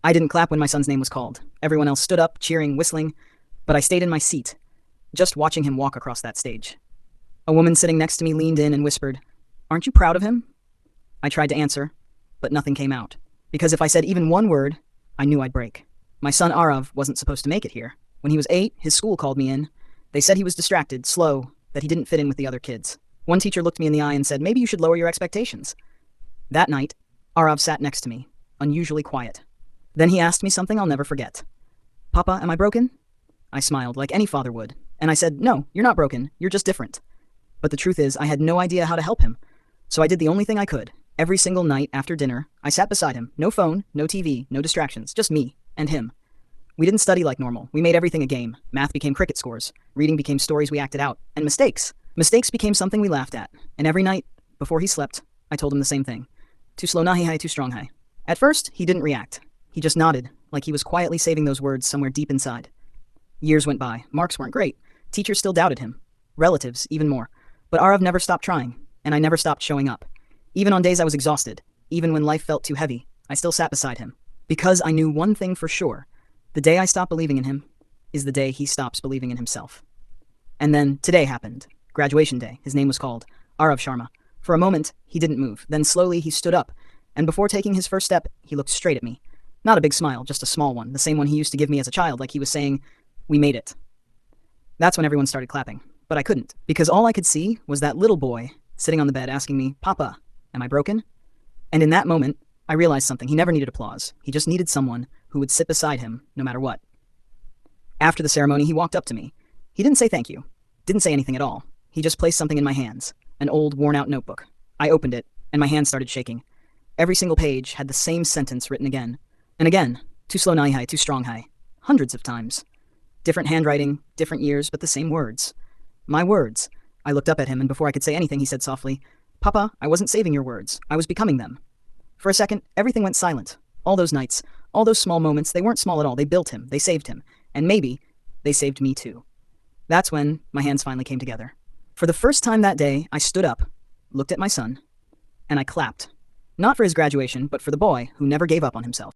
I didn't clap when my son's name was called. Everyone else stood up, cheering, whistling, but I stayed in my seat, just watching him walk across that stage. A woman sitting next to me leaned in and whispered, "Aren't you proud of him?" I tried to answer, but nothing came out. Because if I said even one word, I knew I'd break. My son Arav wasn't supposed to make it here. When he was 8, his school called me in. They said he was distracted, slow, that he didn't fit in with the other kids. One teacher looked me in the eye and said, "Maybe you should lower your expectations." That night, Arav sat next to me, unusually quiet. Then he asked me something I'll never forget. "Papa, am I broken?" I smiled, like any father would, and I said, "No, you're not broken, you're just different." But the truth is, I had no idea how to help him. So I did the only thing I could. Every single night after dinner, I sat beside him. No phone, no TV, no distractions, just me and him. We didn't study like normal. We made everything a game. Math became cricket scores. Reading became stories we acted out. And mistakes. Mistakes became something we laughed at. And every night, before he slept, I told him the same thing. Too slow nahi hai, too strong hai. At first, he didn't react. He just nodded, like he was quietly saving those words somewhere deep inside. Years went by. Marks weren't great. Teachers still doubted him. Relatives, even more. But Arav never stopped trying, and I never stopped showing up. Even on days I was exhausted, even when life felt too heavy, I still sat beside him. Because I knew one thing for sure. The day I stop believing in him is the day he stops believing in himself. And then today happened. Graduation day. His name was called. Arav Sharma. For a moment, he didn't move. Then slowly he stood up, and before taking his first step, he looked straight at me. Not a big smile, just a small one, the same one he used to give me as a child, like he was saying, "We made it." That's when everyone started clapping. But I couldn't, because all I could see was that little boy sitting on the bed asking me, "Papa, am I broken?" And in that moment, I realized something. He never needed applause. He just needed someone who would sit beside him, no matter what. After the ceremony, he walked up to me. He didn't say thank you. Didn't say anything at all. He just placed something in my hands. An old, worn-out notebook. I opened it, and my hands started shaking. Every single page had the same sentence written again. And again. Too slow nahi hai, too strong hai. Hundreds of times. Different handwriting, different years, but the same words. My words. I looked up at him, and before I could say anything, he said softly, "Papa, I wasn't saving your words. I was becoming them." For a second, everything went silent. All those nights, all those small moments, they weren't small at all. They built him. They saved him. And maybe they saved me too. That's when my hands finally came together. For the first time that day, I stood up, looked at my son, and I clapped. Not for his graduation, but for the boy who never gave up on himself.